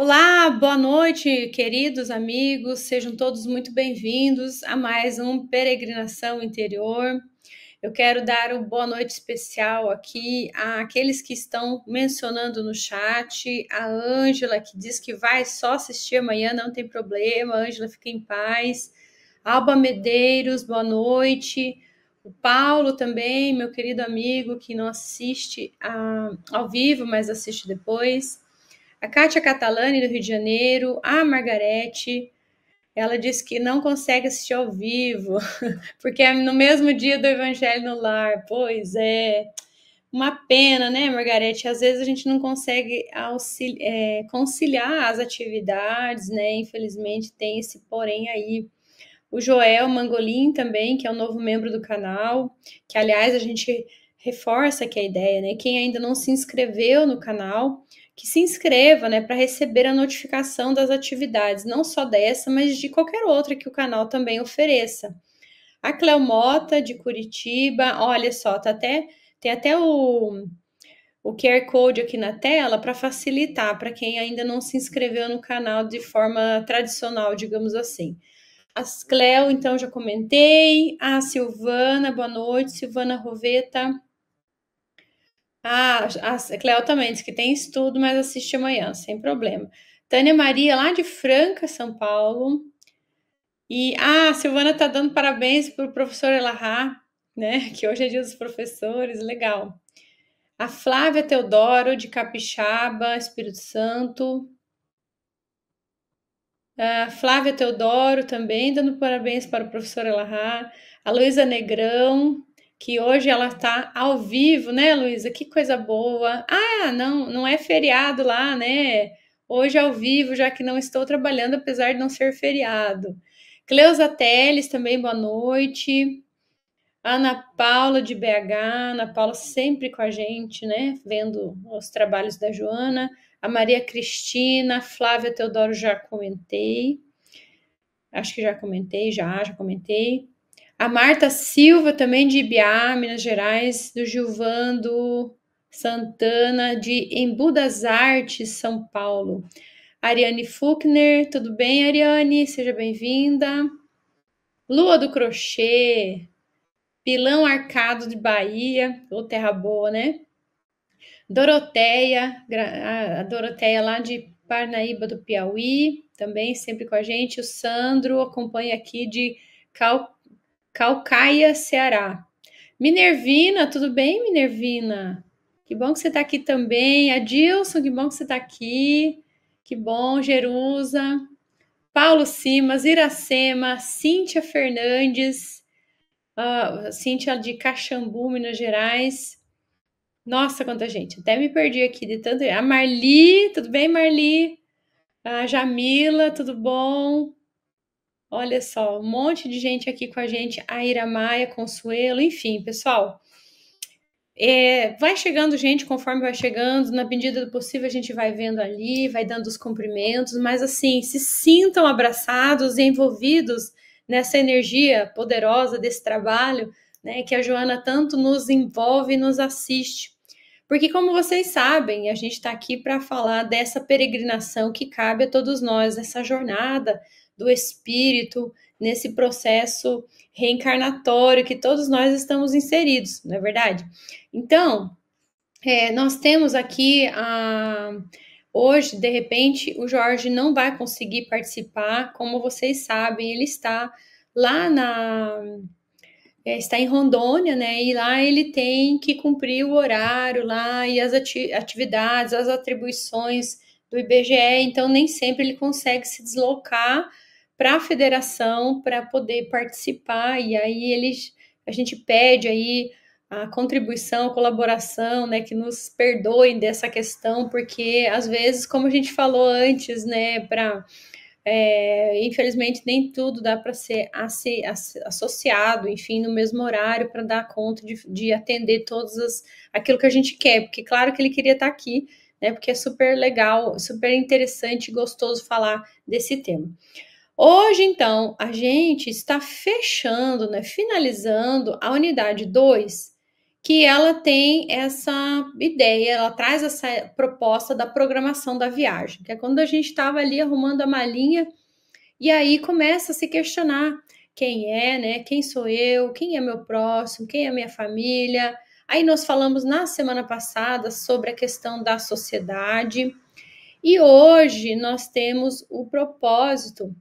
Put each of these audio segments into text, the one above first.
Olá, boa noite, queridos amigos, sejam todos muito bem-vindos a mais um Peregrinação Interior. Eu quero dar uma boa noite especial aqui àqueles que estão mencionando no chat, a Ângela, que diz que vai só assistir amanhã, não tem problema, Ângela, fica em paz. Alba Medeiros, boa noite. O Paulo também, meu querido amigo, que não assiste ao vivo, mas assiste depois. A Kátia Catalani, do Rio de Janeiro, a Margarete, ela disse que não consegue assistir ao vivo, porque é no mesmo dia do Evangelho no Lar. Pois é, uma pena, né, Margarete? Às vezes a gente não consegue conciliar as atividades, né? Infelizmente tem esse porém aí. O Joel Mangolin também, que é um novo membro do canal, que aliás a gente reforça aqui a ideia, né? Quem ainda não se inscreveu no canal, que se inscreva, né, para receber a notificação das atividades, não só dessa, mas de qualquer outra que o canal também ofereça. A Cleomota, de Curitiba, olha só, tem até o QR Code aqui na tela para facilitar para quem ainda não se inscreveu no canal de forma tradicional, digamos assim. As Cleo, então, já comentei. A Silvana, boa noite. Silvana Roveta. A Cleo também diz que tem estudo, mas assiste amanhã, sem problema. Tânia Maria, lá de Franca, São Paulo. E a Silvana tá dando parabéns para o professor Elahá, né? Que hoje é dia dos professores, legal. A Flávia Teodoro, de Capixaba, Espírito Santo. A Flávia Teodoro também dando parabéns para o professor Elahá. A Luísa Negrão, que hoje ela está ao vivo, né, Luísa? Que coisa boa. Ah, não é feriado lá, né? Hoje ao vivo, já que não estou trabalhando, apesar de não ser feriado. Cleusa Teles também, boa noite. Ana Paula de BH, Ana Paula sempre com a gente, né? Vendo os trabalhos da Joana. A Maria Cristina, Flávia Teodoro já comentei. Acho que já comentei, já comentei. A Marta Silva, também de Ibiá, Minas Gerais, do Gilvando Santana, de Embu das Artes, São Paulo. Ariane Fuchner, tudo bem, Ariane? Seja bem-vinda. Lua do Crochê, Pilão Arcado de Bahia, ou Terra Boa, né? Doroteia, a Doroteia lá de Parnaíba do Piauí, também sempre com a gente. O Sandro acompanha aqui de Calcaia, Ceará. Minervina, tudo bem, Minervina? Que bom que você está aqui também. Adilson, que bom que você está aqui. Que bom, Jerusa. Paulo Simas, Iracema, Cíntia Fernandes, Cíntia de Caxambu, Minas Gerais. Nossa, quanta gente. Até me perdi aqui de tanto. A Marli, tudo bem, Marli? A Jamila, tudo bom? Olha só, um monte de gente aqui com a gente. A Ira Maia, Consuelo, enfim, pessoal. Vai chegando gente conforme vai chegando, na medida do possível a gente vai vendo ali, vai dando os cumprimentos, mas assim, se sintam abraçados e envolvidos nessa energia poderosa desse trabalho, né, que a Joana tanto nos envolve e nos assiste. Porque, como vocês sabem, a gente está aqui para falar dessa peregrinação que cabe a todos nós, essa jornada do espírito, nesse processo reencarnatório que todos nós estamos inseridos, não é verdade? Então, nós temos aqui hoje, de repente, o Jorge não vai conseguir participar, como vocês sabem, ele está lá está em Rondônia, né? E lá ele tem que cumprir o horário lá e as atividades, as atribuições do IBGE, então nem sempre ele consegue se deslocar para a federação para poder participar, e aí a gente pede aí a contribuição, a colaboração, né, que nos perdoem dessa questão, porque às vezes, como a gente falou antes, né, infelizmente nem tudo dá para ser associado, enfim, no mesmo horário para dar conta de atender aquilo que a gente quer, porque claro que ele queria estar aqui, né, porque é super legal, super interessante e gostoso falar desse tema. Hoje, então, a gente está fechando, né, finalizando a unidade 2, que ela tem essa ideia, ela traz essa proposta da programação da viagem, que é quando a gente estava ali arrumando a malinha e aí começa a se questionar quem é, né? Quem sou eu? Quem é meu próximo? Quem é minha família? Aí nós falamos na semana passada sobre a questão da sociedade e hoje nós temos o propósito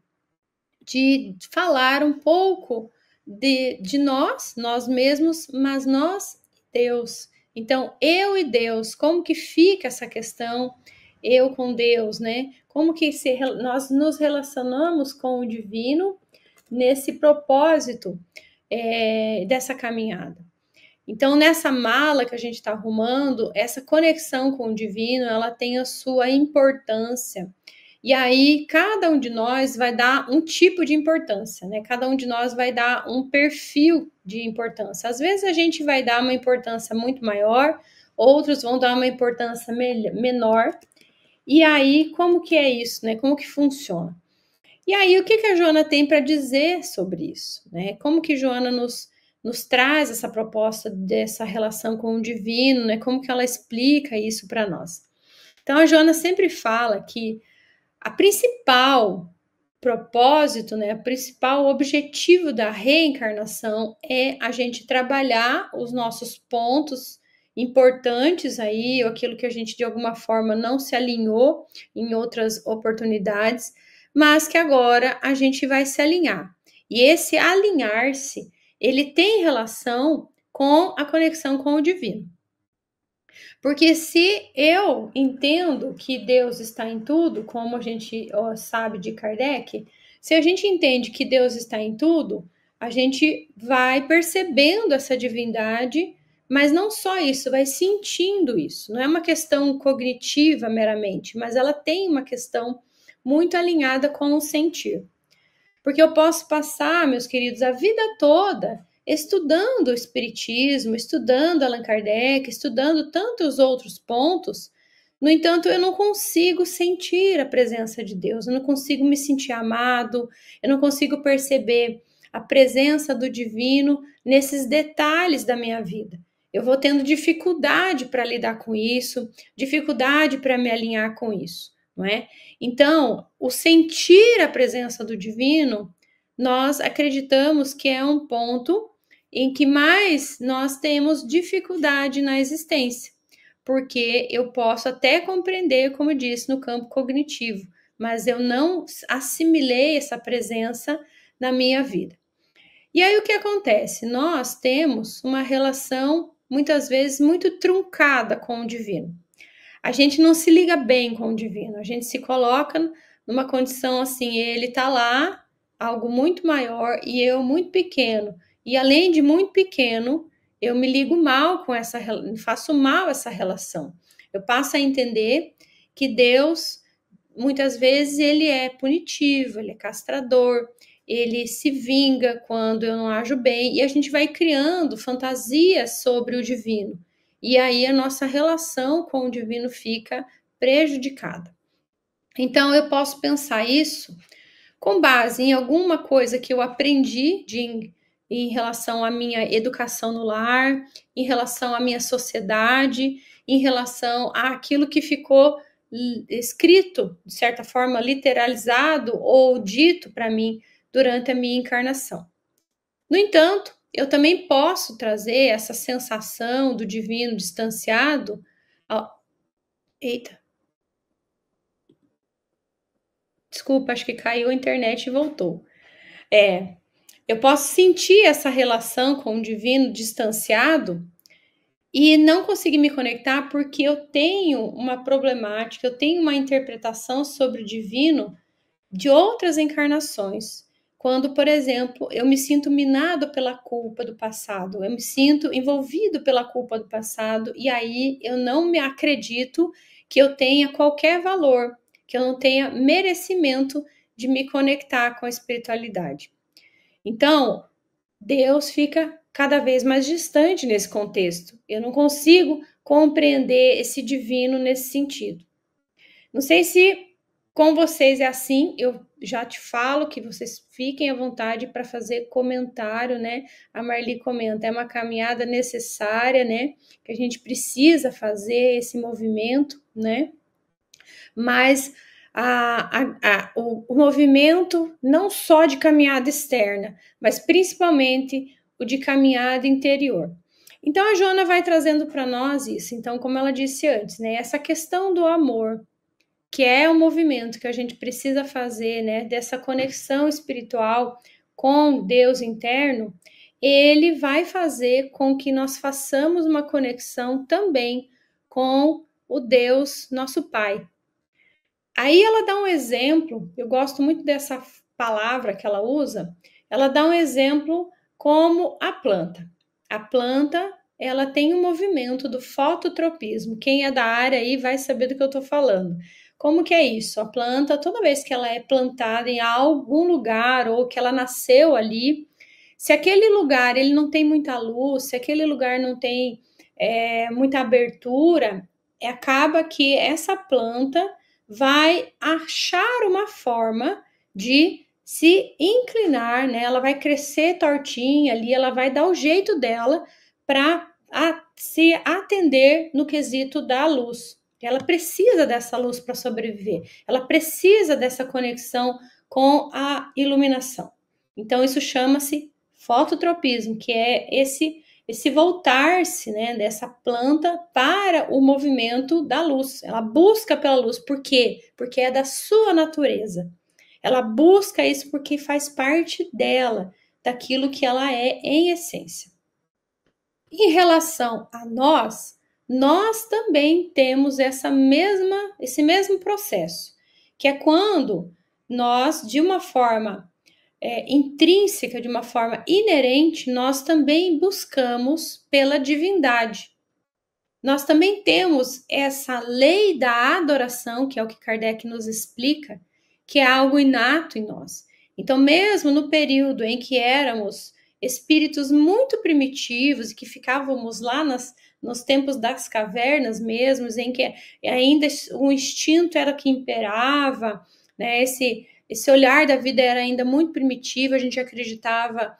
de falar um pouco de nós mesmos, mas nós e Deus. Então, eu e Deus, como que fica essa questão, eu com Deus, né? Como que nós nos relacionamos com o divino nesse propósito dessa caminhada. Então, nessa mala que a gente está arrumando, essa conexão com o divino, ela tem a sua importância. E aí, cada um de nós vai dar um tipo de importância, né? Cada um de nós vai dar um perfil de importância. Às vezes a gente vai dar uma importância muito maior, outros vão dar uma importância menor. E aí, como que é isso, né? Como que funciona? E aí, o que a Joana tem para dizer sobre isso, né? Como que Joana nos traz essa proposta dessa relação com o divino, né? Como que ela explica isso para nós? Então, a Joana sempre fala que a principal propósito, né, o principal objetivo da reencarnação é a gente trabalhar os nossos pontos importantes aí, ou aquilo que a gente de alguma forma não se alinhou em outras oportunidades, mas que agora a gente vai se alinhar. E esse alinhar-se, ele tem relação com a conexão com o divino. Porque se eu entendo que Deus está em tudo, como a gente sabe de Kardec, se a gente entende que Deus está em tudo, a gente vai percebendo essa divindade, mas não só isso, vai sentindo isso. Não é uma questão cognitiva meramente, mas ela tem uma questão muito alinhada com o sentir. Porque eu posso passar, meus queridos, a vida toda estudando o Espiritismo, estudando Allan Kardec, estudando tantos outros pontos. No entanto, eu não consigo sentir a presença de Deus, eu não consigo me sentir amado, eu não consigo perceber a presença do divino nesses detalhes da minha vida. Eu vou tendo dificuldade para lidar com isso, dificuldade para me alinhar com isso, não é? Então, o sentir a presença do divino, nós acreditamos que é um ponto em que mais nós temos dificuldade na existência, porque eu posso até compreender, como eu disse, no campo cognitivo, mas eu não assimilei essa presença na minha vida. E aí o que acontece? Nós temos uma relação muitas vezes muito truncada com o divino. A gente não se liga bem com o divino, a gente se coloca numa condição assim, ele está lá, algo muito maior, e eu muito pequeno. E além de muito pequeno, eu me ligo mal com essa, faço mal essa relação. Eu passo a entender que Deus, muitas vezes, ele é punitivo, ele é castrador, ele se vinga quando eu não ajo bem, e a gente vai criando fantasias sobre o divino. E aí a nossa relação com o divino fica prejudicada. Então eu posso pensar isso com base em alguma coisa que eu aprendi em relação à minha educação no lar, em relação à minha sociedade, em relação àquilo que ficou escrito, de certa forma, literalizado ou dito para mim durante a minha encarnação. No entanto, eu também posso trazer essa sensação do divino distanciado. Eita. Desculpa, acho que caiu a internet e voltou. Eu posso sentir essa relação com o divino distanciado e não conseguir me conectar porque eu tenho uma problemática, eu tenho uma interpretação sobre o divino de outras encarnações. Quando, por exemplo, eu me sinto minado pela culpa do passado, eu me sinto envolvido pela culpa do passado, e aí eu não me acredito que eu tenha qualquer valor, que eu não tenha merecimento de me conectar com a espiritualidade. Então, Deus fica cada vez mais distante nesse contexto. Eu não consigo compreender esse divino nesse sentido. Não sei se com vocês é assim, eu já te falo que vocês fiquem à vontade para fazer comentário, né? A Marli comenta, é uma caminhada necessária, né? Que a gente precisa fazer esse movimento, né? Mas o movimento não só de caminhada externa, mas principalmente o de caminhada interior. Então a Joana vai trazendo para nós isso. Então, como ela disse antes, né? Essa questão do amor, que é o movimento que a gente precisa fazer, né, dessa conexão espiritual com Deus interno, ele vai fazer com que nós façamos uma conexão também com o Deus, nosso Pai. Aí ela dá um exemplo, eu gosto muito dessa palavra que ela usa, ela dá um exemplo como a planta. A planta, ela tem um movimento do fototropismo. Quem é da área aí vai saber do que eu estou falando. Como que é isso? A planta, toda vez que ela é plantada em algum lugar ou que ela nasceu ali, se aquele lugar ele não tem muita luz, se aquele lugar não tem muita abertura, acaba que essa planta vai achar uma forma de se inclinar, né? Ela vai crescer tortinha ali, ela vai dar o jeito dela para se atender no quesito da luz. Ela precisa dessa luz para sobreviver. Ela precisa dessa conexão com a iluminação. Então isso chama-se fototropismo, que é esse voltar-se, né, dessa planta para o movimento da luz. Ela busca pela luz. Por quê? Porque é da sua natureza. Ela busca isso porque faz parte dela, daquilo que ela é em essência. Em relação a nós também temos esse mesmo processo, que é quando nós, de uma forma intrínseca, de uma forma inerente, nós também buscamos pela divindade. Nós também temos essa lei da adoração, que é o que Kardec nos explica, que é algo inato em nós. Então, mesmo no período em que éramos espíritos muito primitivos e que ficávamos lá nos tempos das cavernas mesmos, em que ainda o instinto era que imperava, né? Esse olhar da vida era ainda muito primitivo, a gente acreditava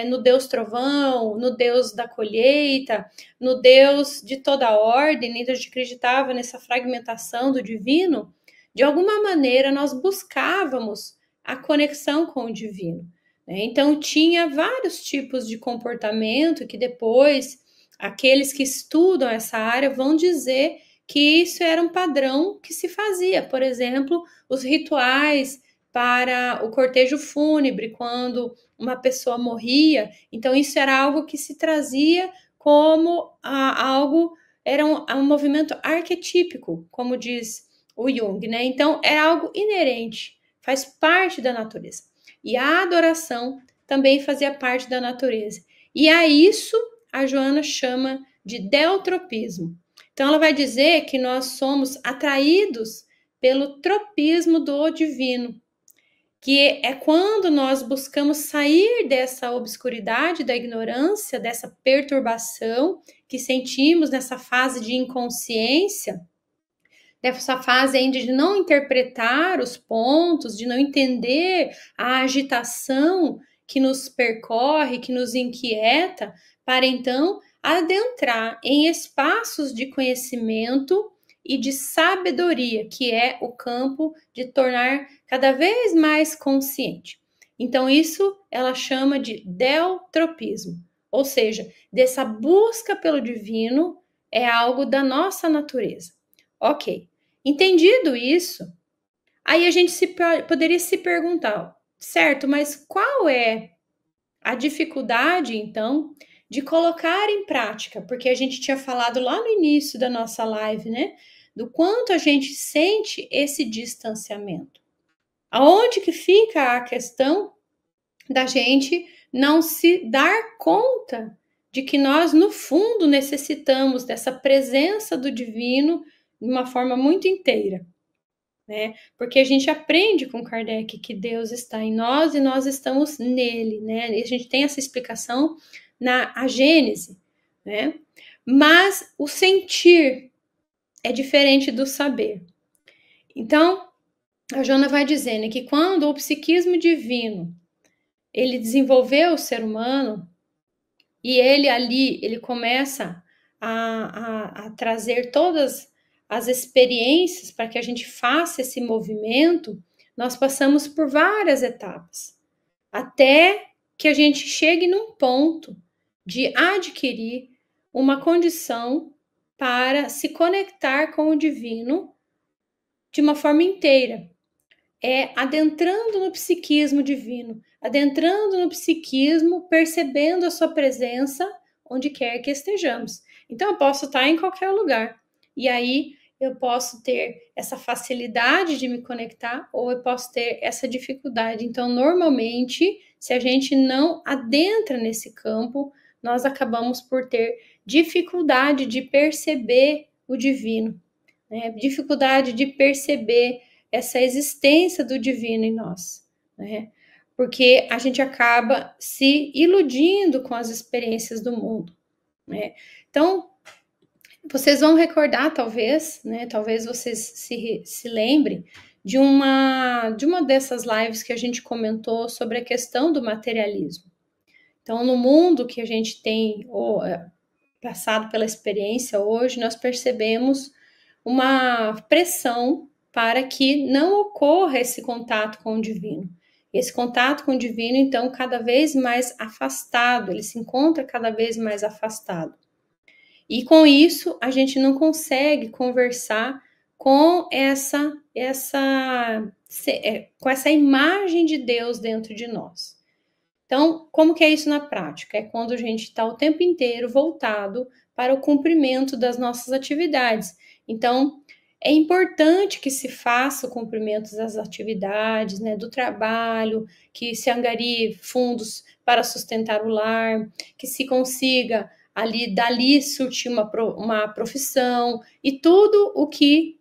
no Deus trovão, no Deus da colheita, no Deus de toda a ordem, a gente acreditava nessa fragmentação do divino. De alguma maneira nós buscávamos a conexão com o divino, né? Então tinha vários tipos de comportamento que depois aqueles que estudam essa área vão dizer que isso era um padrão que se fazia. Por exemplo, os rituais para o cortejo fúnebre, quando uma pessoa morria. Então, isso era algo que se trazia como algo, era um movimento arquetípico, como diz o Jung, né? Então, é algo inerente, faz parte da natureza. E a adoração também fazia parte da natureza. E a isso a Joana chama de deutropismo. Então, ela vai dizer que nós somos atraídos pelo tropismo do divino, que é quando nós buscamos sair dessa obscuridade da ignorância, dessa perturbação que sentimos nessa fase de inconsciência, dessa fase ainda de não interpretar os pontos, de não entender a agitação que nos percorre, que nos inquieta, para então adentrar em espaços de conhecimento e de sabedoria, que é o campo de tornar cada vez mais consciente. Então, isso ela chama de deutropismo, ou seja, dessa busca pelo divino é algo da nossa natureza. Ok, entendido isso, aí a gente poderia se perguntar, certo, mas qual é a dificuldade, então, de colocar em prática? Porque a gente tinha falado lá no início da nossa live, né? Do quanto a gente sente esse distanciamento. Aonde que fica a questão da gente não se dar conta de que nós, no fundo, necessitamos dessa presença do divino de uma forma muito inteira, né? Porque a gente aprende com Kardec que Deus está em nós e nós estamos nele, né? E a gente tem essa explicação na Gênese, né? Mas o sentir é diferente do saber. Então, a Joana vai dizendo que quando o psiquismo divino ele desenvolveu o ser humano e ele começa a trazer todas as experiências para que a gente faça esse movimento, nós passamos por várias etapas, até que a gente chegue num ponto de adquirir uma condição para se conectar com o divino de uma forma inteira. É adentrando no psiquismo divino, adentrando no psiquismo, percebendo a sua presença onde quer que estejamos. Então, eu posso estar em qualquer lugar. E aí, eu posso ter essa facilidade de me conectar ou eu posso ter essa dificuldade. Então, normalmente, se a gente não adentra nesse campo, nós acabamos por ter dificuldade de perceber o divino, né? Dificuldade de perceber essa existência do divino em nós, né? Porque a gente acaba se iludindo com as experiências do mundo, né? Então, vocês vão recordar, talvez, né? Talvez vocês se lembrem de uma dessas lives que a gente comentou sobre a questão do materialismo. Então, no mundo que a gente tem passado pela experiência hoje, nós percebemos uma pressão para que não ocorra esse contato com o divino. Esse contato com o divino, então, cada vez mais afastado, ele se encontra cada vez mais afastado. E com isso, a gente não consegue conversar com com essa imagem de Deus dentro de nós. Então, como que é isso na prática? É quando a gente está o tempo inteiro voltado para o cumprimento das nossas atividades. Então, é importante que se faça o cumprimento das atividades, né, do trabalho, que se angarie fundos para sustentar o lar, que se consiga dali surtir uma profissão e tudo o que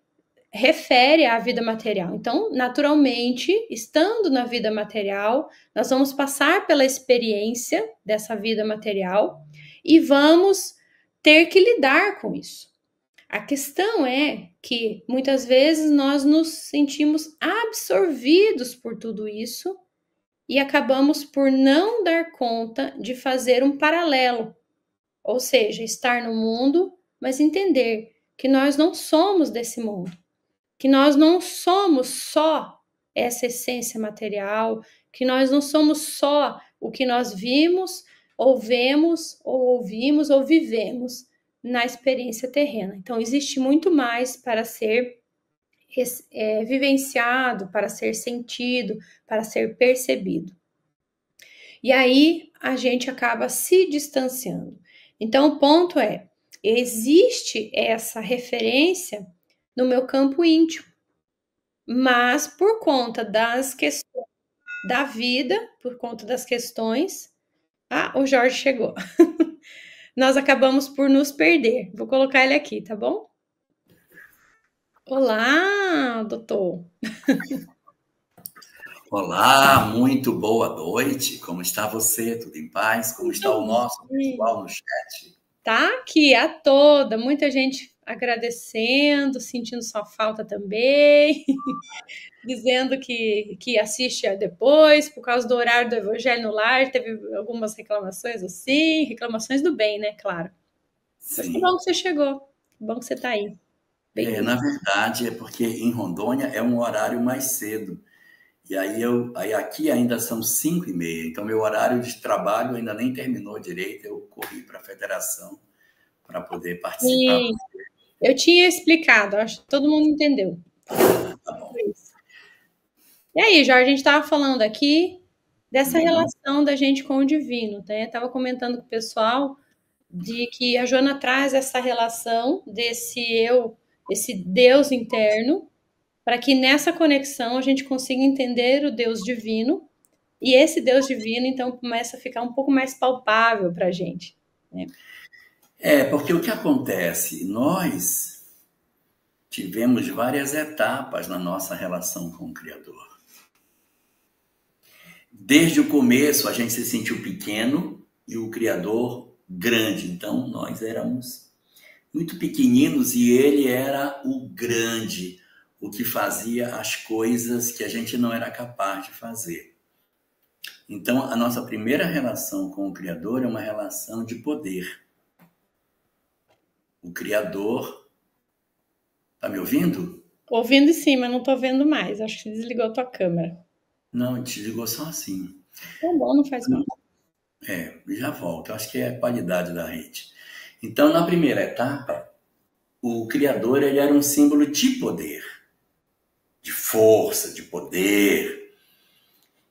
refere à vida material. Então, naturalmente, estando na vida material, nós vamos passar pela experiência dessa vida material e vamos ter que lidar com isso. A questão é que muitas vezes nós nos sentimos absorvidos por tudo isso e acabamos por não dar conta de fazer um paralelo, ou seja, estar no mundo, mas entender que nós não somos desse mundo, que nós não somos só essa essência material, que nós não somos só o que nós vimos, ou vemos, ou ouvimos, ou vivemos na experiência terrena. Então, existe muito mais para ser vivenciado, para ser sentido, para ser percebido. E aí a gente acaba se distanciando. Então, o ponto é: existe essa referência no meu campo íntimo, mas por conta das questões da vida, por conta das questões. Ah, o Jorge chegou. Nós acabamos por nos perder. Vou colocar ele aqui, tá bom? Olá, doutor. Olá, muito boa noite. Como está você? Tudo em paz? Como está o nosso pessoal no chat? Tá aqui a toda, muita gente agradecendo, sentindo sua falta também, dizendo que assiste depois, por causa do horário do Evangelho no Lar, teve algumas reclamações assim, reclamações do bem, né, claro. Mas que bom que você chegou, que bom que você está aí. Na verdade, é porque em Rondônia é um horário mais cedo. E aí aqui ainda são 5h30, então meu horário de trabalho ainda nem terminou direito, eu corri para a federação para poder participar. Sim, eu tinha explicado, acho que todo mundo entendeu. Tá bom. E aí, Jorge, a gente estava falando aqui dessa relação da gente com o divino, né? Estava comentando com o pessoal de que a Joana traz essa relação desse eu, esse Deus interno, para que nessa conexão a gente consiga entender o Deus divino, e esse Deus divino, então, começa a ficar um pouco mais palpável para a gente, né? Porque o que acontece? Nós tivemos várias etapas na nossa relação com o Criador. Desde o começo, a gente se sentiu pequeno e o Criador grande. Então, nós éramos muito pequeninos e ele era o grande, o que fazia as coisas que a gente não era capaz de fazer. Então, a nossa primeira relação com o Criador é uma relação de poder. O Criador... Está me ouvindo? Ouvindo sim, mas não estou vendo mais. Acho que desligou a tua câmera. Não, desligou só assim. Tá bom, não faz mal. Já volto. Acho que é a qualidade da rede. Então, na primeira etapa, o Criador ele era um símbolo de poder, de força, de poder.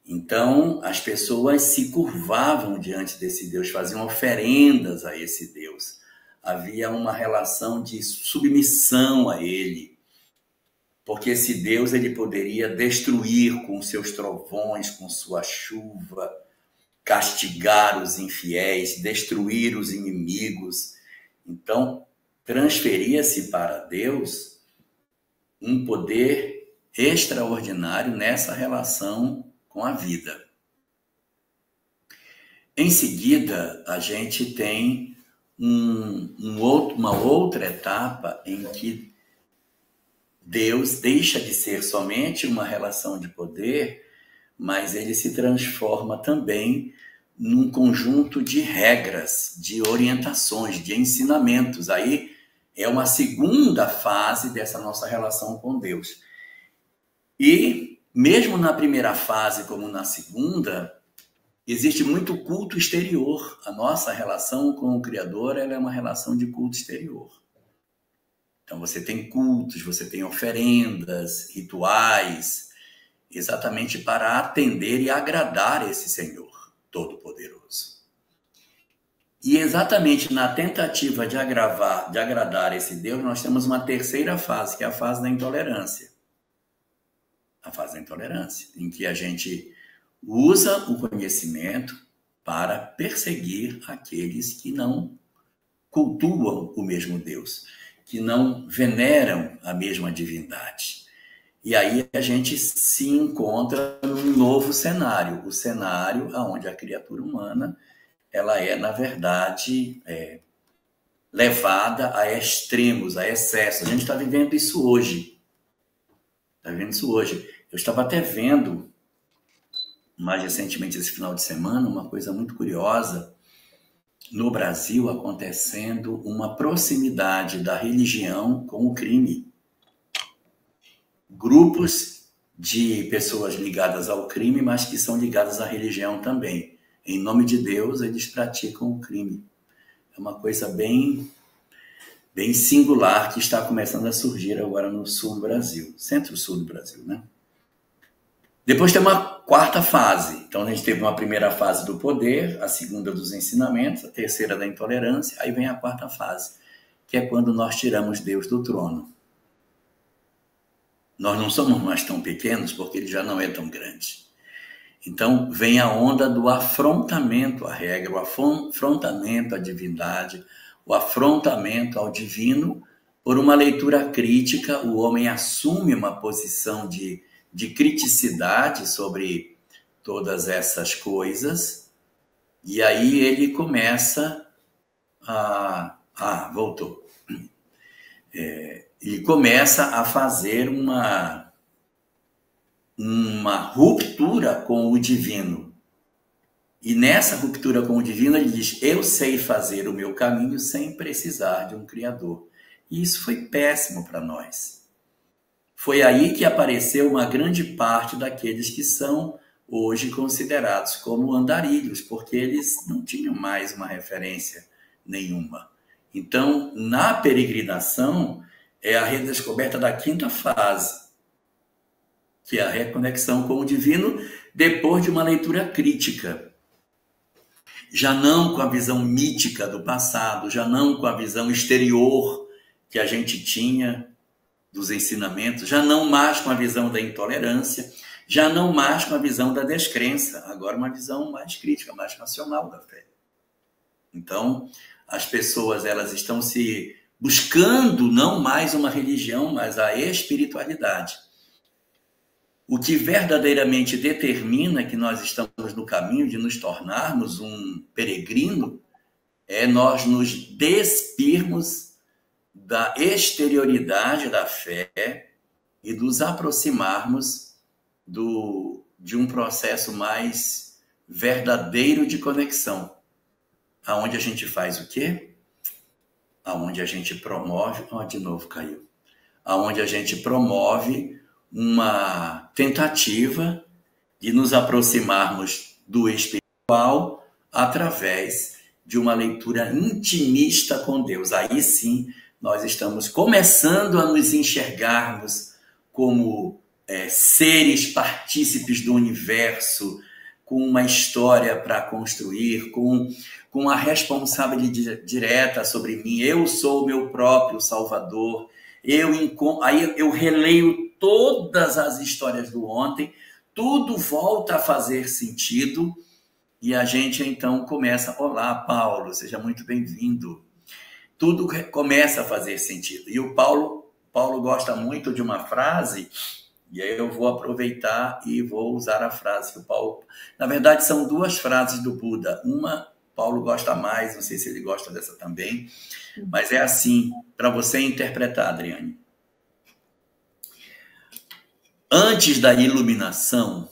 Então, as pessoas se curvavam diante desse Deus, faziam oferendas a esse Deus. Havia uma relação de submissão a ele, porque esse Deus ele poderia destruir com seus trovões, com sua chuva, castigar os infiéis, destruir os inimigos. Então, transferia-se para Deus um poder extraordinário nessa relação com a vida. Em seguida, a gente tem uma outra etapa em que Deus deixa de ser somente uma relação de poder, mas ele se transforma também num conjunto de regras, de orientações, de ensinamentos. Aí é uma segunda fase dessa nossa relação com Deus. E mesmo na primeira fase, como na segunda, existe muito culto exterior. A nossa relação com o Criador ela é uma relação de culto exterior. Então você tem cultos, você tem oferendas, rituais, exatamente para atender e agradar esse Senhor Todo-Poderoso. E exatamente na tentativa de agradar esse Deus, nós temos uma terceira fase, que é a fase da intolerância. A fase da intolerância, em que a gente usa o conhecimento para perseguir aqueles que não cultuam o mesmo Deus, que não veneram a mesma divindade. E aí a gente se encontra num novo cenário, o cenário onde a criatura humana ela é, na verdade, levada a extremos, a excessos. A gente está vivendo isso hoje. Eu estava até vendo, mais recentemente, esse final de semana, uma coisa muito curiosa. No Brasil, acontecendo uma proximidade da religião com o crime. Grupos de pessoas ligadas ao crime, mas que são ligadas à religião também. Em nome de Deus, eles praticam o crime. É uma coisa bem singular que está começando a surgir agora no sul do Brasil, centro-sul do Brasil, né? Depois tem uma quarta fase. Então, a gente teve uma primeira fase do poder, a segunda dos ensinamentos, a terceira da intolerância, aí vem a quarta fase, que é quando nós tiramos Deus do trono. Nós não somos mais tão pequenos, porque ele já não é tão grande. Então, vem a onda do afrontamento à regra, o afrontamento à divindade, o afrontamento ao divino. Por uma leitura crítica, o homem assume uma posição de criticidade sobre todas essas coisas, e aí ele começa voltou. Ele começa a fazer uma ruptura com o divino. E nessa ruptura com o divino ele diz, eu sei fazer o meu caminho sem precisar de um Criador. E isso foi péssimo para nós. Foi aí que apareceu uma grande parte daqueles que são hoje considerados como andarilhos, porque eles não tinham mais uma referência nenhuma. Então, na peregrinação, é a redescoberta da quinta fase, que é a reconexão com o divino, depois de uma leitura crítica. Já não com a visão mítica do passado, já não com a visão exterior que a gente tinha dos ensinamentos, já não mais com a visão da intolerância, já não mais com a visão da descrença, agora uma visão mais crítica, mais racional da fé. Então, as pessoas elas estão se buscando não mais uma religião, mas a espiritualidade. O que verdadeiramente determina que nós estamos no caminho de nos tornarmos um peregrino é nós nos despirmos da exterioridade da fé e nos aproximarmos de um processo mais verdadeiro de conexão, aonde a gente faz o quê? Aonde a gente promove, de novo caiu, aonde a gente promove uma tentativa de nos aproximarmos do espiritual através de uma leitura intimista com Deus. Aí sim, nós estamos começando a nos enxergarmos como seres partícipes do universo, com uma história para construir, com a responsabilidade direta sobre mim. Eu sou o meu próprio Salvador. Aí eu releio todas as histórias do ontem, tudo volta a fazer sentido, e a gente então começa, olá Paulo, seja muito bem-vindo. Tudo começa a fazer sentido. E o Paulo gosta muito de uma frase, e aí eu vou aproveitar e vou usar a frase que o Paulo... Na verdade, são duas frases do Buda. Uma, Paulo gosta mais, não sei se ele gosta dessa também, mas é assim, para você interpretar, Adriane. Antes da iluminação,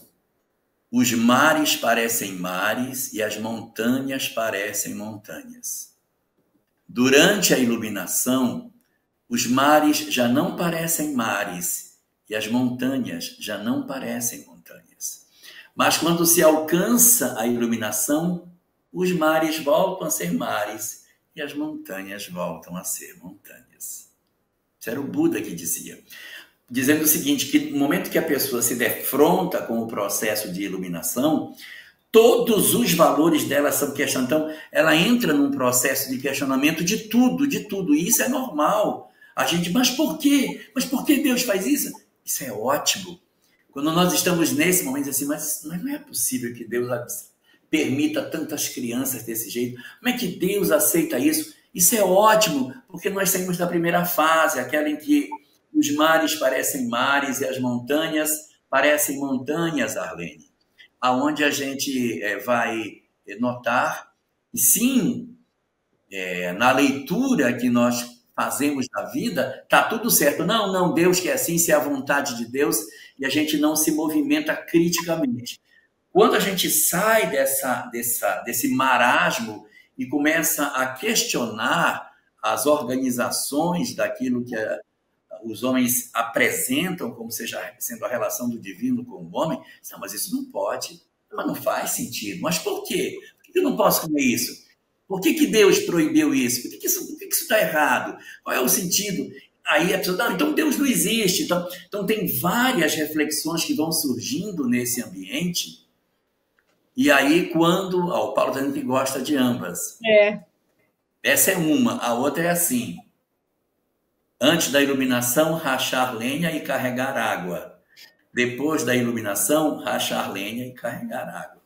os mares parecem mares e as montanhas parecem montanhas. Durante a iluminação, os mares já não parecem mares e as montanhas já não parecem montanhas. Mas quando se alcança a iluminação, os mares voltam a ser mares e as montanhas voltam a ser montanhas. Isso era o Buda que dizia. Dizendo o seguinte, que no momento que a pessoa se defronta com o processo de iluminação, todos os valores dela são questionados. Então, ela entra num processo de questionamento de tudo, e isso é normal. A gente, mas por quê? Mas por que Deus faz isso? Isso é ótimo. Quando nós estamos nesse momento assim, mas não é possível que Deus permita tantas crianças desse jeito. Como é que Deus aceita isso? Isso é ótimo, porque nós saímos da primeira fase, aquela em que os mares parecem mares e as montanhas parecem montanhas, Arlene. Aonde a gente vai notar, e sim, na leitura que nós fazemos da vida, está tudo certo. Não, Deus quer assim, se é a vontade de Deus, e a gente não se movimenta criticamente. Quando a gente sai desse marasmo e começa a questionar as organizações daquilo que os homens apresentam como sendo a relação do divino com o homem, não, mas isso não pode, mas não faz sentido. Mas por quê? Por que eu não posso comer isso? Por que Deus proibiu isso? Por que isso está errado? Qual é o sentido? Aí a pessoa, não, então Deus não existe. Então tem várias reflexões que vão surgindo nesse ambiente. E aí quando... o Paulo está dizendo que gosta de ambas. Essa é uma. A outra é assim. Antes da iluminação, rachar lenha e carregar água. Depois da iluminação, rachar lenha e carregar água.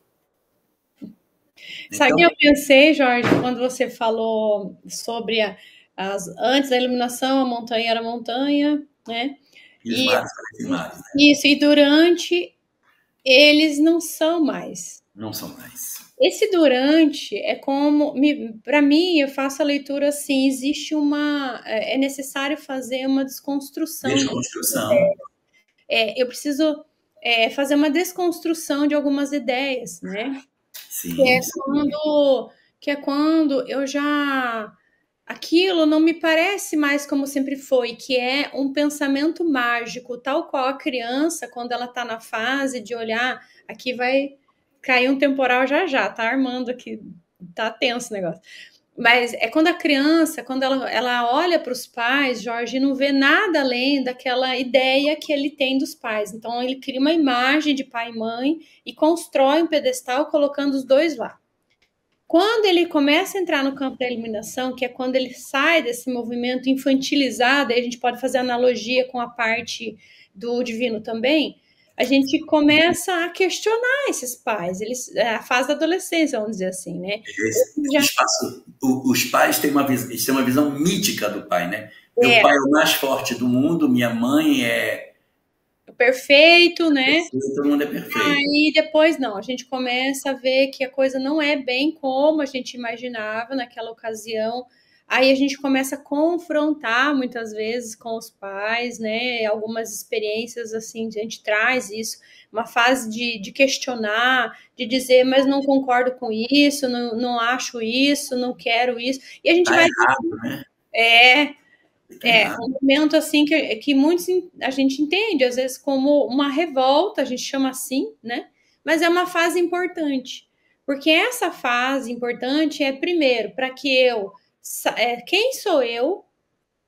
Sabe o que eu pensei, Jorge, quando você falou sobre antes da iluminação, a montanha era montanha, né? E os mares parecem mares, né? Isso, e durante, eles não são mais. Não são mais. Esse durante é como, para mim, eu faço a leitura assim, existe é necessário fazer uma desconstrução. Eu preciso fazer uma desconstrução de algumas ideias, né? Sim. Que é quando eu já... Aquilo não me parece mais como sempre foi, que é um pensamento mágico, tal qual a criança, quando ela está na fase de olhar, aqui vai cair um temporal já, tá armando aqui, tá tenso o negócio. Mas é quando a criança, quando ela olha para os pais, Jorge, não vê nada além daquela ideia que ele tem dos pais. Então, ele cria uma imagem de pai e mãe e constrói um pedestal colocando os dois lá. Quando ele começa a entrar no campo da iluminação, que é quando ele sai desse movimento infantilizado, aí a gente pode fazer analogia com a parte do divino também, a gente começa a questionar esses pais, a fase da adolescência, vamos dizer assim, né? Os pais têm uma visão mítica do pai, né? Meu pai é o mais forte do mundo, minha mãe é... perfeito, né? Todo mundo é perfeito. Aí depois não, a gente começa a ver que a coisa não é bem como a gente imaginava naquela ocasião. Aí a gente começa a confrontar muitas vezes com os pais, né? Algumas experiências assim, a gente traz isso, uma fase de questionar, de dizer, mas não concordo com isso, não acho isso, não quero isso. E a gente Tá vai. errado, né? É, Tá errado. um momento assim que muitos a gente entende, às vezes, como uma revolta, a gente chama assim, né? Mas é uma fase importante. Porque essa fase importante é, primeiro, para que quem sou eu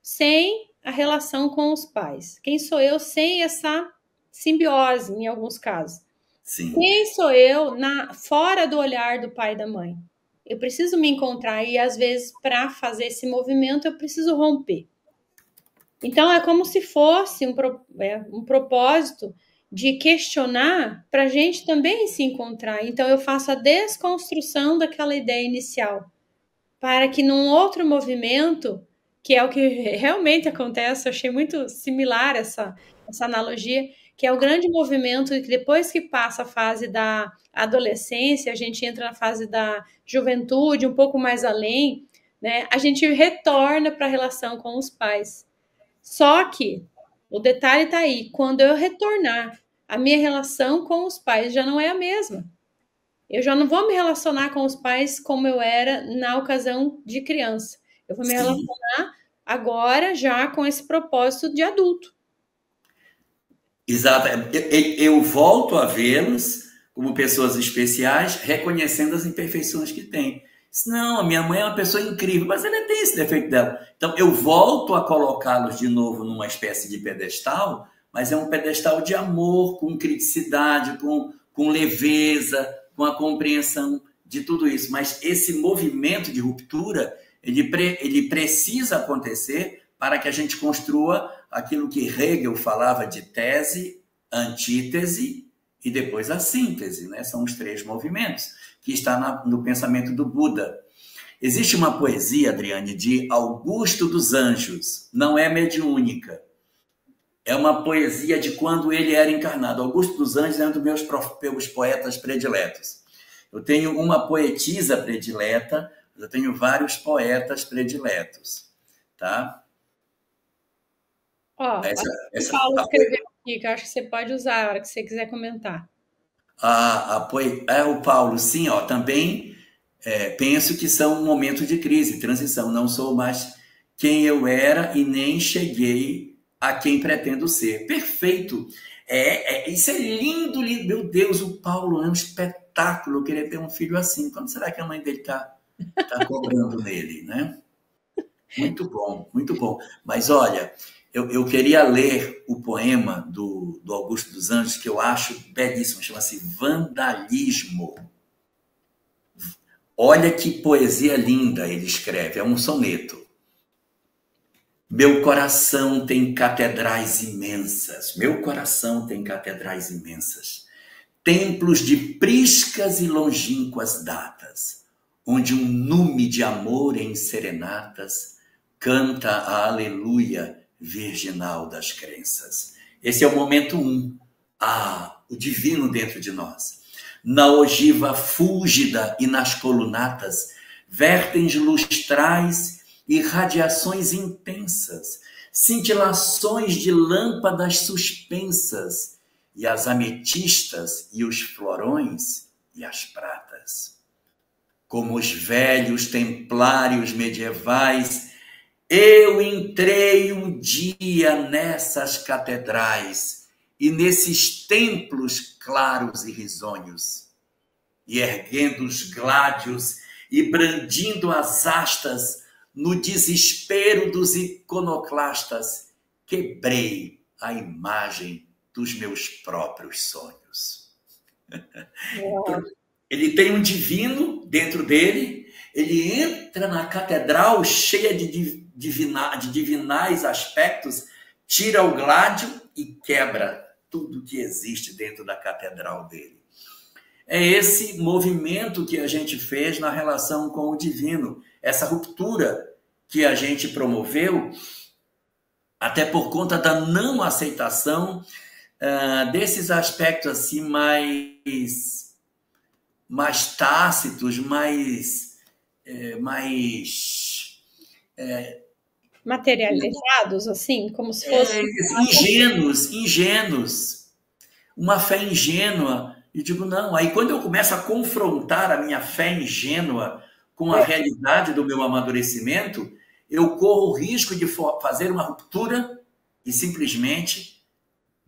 sem a relação com os pais? Quem sou eu sem essa simbiose, em alguns casos? Sim. Quem sou eu fora do olhar do pai e da mãe? Eu preciso me encontrar e, às vezes, para fazer esse movimento, eu preciso romper. Então, é como se fosse um propósito de questionar para a gente também se encontrar. Então, eu faço a desconstrução daquela ideia inicial, para que num outro movimento, que é o que realmente acontece, eu achei muito similar essa analogia, que é o grande movimento que depois que passa a fase da adolescência, a gente entra na fase da juventude, um pouco mais além, né? A gente retorna para a relação com os pais. Só que o detalhe está aí, quando eu retornar, a minha relação com os pais já não é a mesma. Eu já não vou me relacionar com os pais como eu era na ocasião de criança. Eu vou me Sim. relacionar agora já com esse propósito de adulto. Exato. Eu volto a vê-los como pessoas especiais, reconhecendo as imperfeições que têm. Não, a minha mãe é uma pessoa incrível, mas ela tem esse defeito dela. Então, eu volto a colocá-los de novo numa espécie de pedestal, mas é um pedestal de amor, com criticidade, com leveza, com a compreensão de tudo isso. Mas esse movimento de ruptura, ele precisa acontecer para que a gente construa aquilo que Hegel falava de tese, antítese e depois a síntese, né? São os três movimentos que está no pensamento do Buda. Existe uma poesia, Adriane, de Augusto dos Anjos, não é mediúnica. É uma poesia de quando ele era encarnado. Augusto dos Anjos é um dos meus poetas prediletos. Eu tenho uma poetisa predileta, eu tenho vários poetas prediletos, tá? Ó, o Paulo escreveu aqui, que eu acho que você pode usar a hora que você quiser comentar. O Paulo, sim, ó, também penso que são um momento de crise, transição. Não sou mais quem eu era e nem cheguei a quem pretendo ser. Perfeito. Isso é lindo, lindo. Meu Deus, o Paulo é um espetáculo. Eu queria ter um filho assim. Quando será que a mãe dele está cobrando nele, né? Muito bom, muito bom. Mas olha, eu queria ler o poema do Augusto dos Anjos, que eu acho belíssimo, chama-se Vandalismo. Olha que poesia linda ele escreve, é um soneto. Meu coração tem catedrais imensas, meu coração tem catedrais imensas, templos de priscas e longínquas datas, onde um nume de amor em serenatas canta a aleluia virginal das crenças. Esse é o momento 1. O divino dentro de nós. Na ogiva fúlgida e nas colunatas, vertens lustrais e radiações intensas, cintilações de lâmpadas suspensas, e as ametistas e os florões e as pratas. Como os velhos templários medievais, eu entrei um dia nessas catedrais e nesses templos claros e risonhos, e erguendo os gládios e brandindo as hastas, no desespero dos iconoclastas, quebrei a imagem dos meus próprios sonhos. Então, ele tem um divino dentro dele, ele entra na catedral cheia de divinais aspectos, tira o gládio e quebra tudo que existe dentro da catedral dele. É esse movimento que a gente fez na relação com o divino, essa ruptura que a gente promoveu, até por conta da não aceitação desses aspectos assim mais tácitos, mais materializados, assim, como se fossem... Ingênuos. Uma fé ingênua. E digo, não. Aí quando eu começo a confrontar a minha fé ingênua com a realidade do meu amadurecimento, eu corro o risco de fazer uma ruptura e simplesmente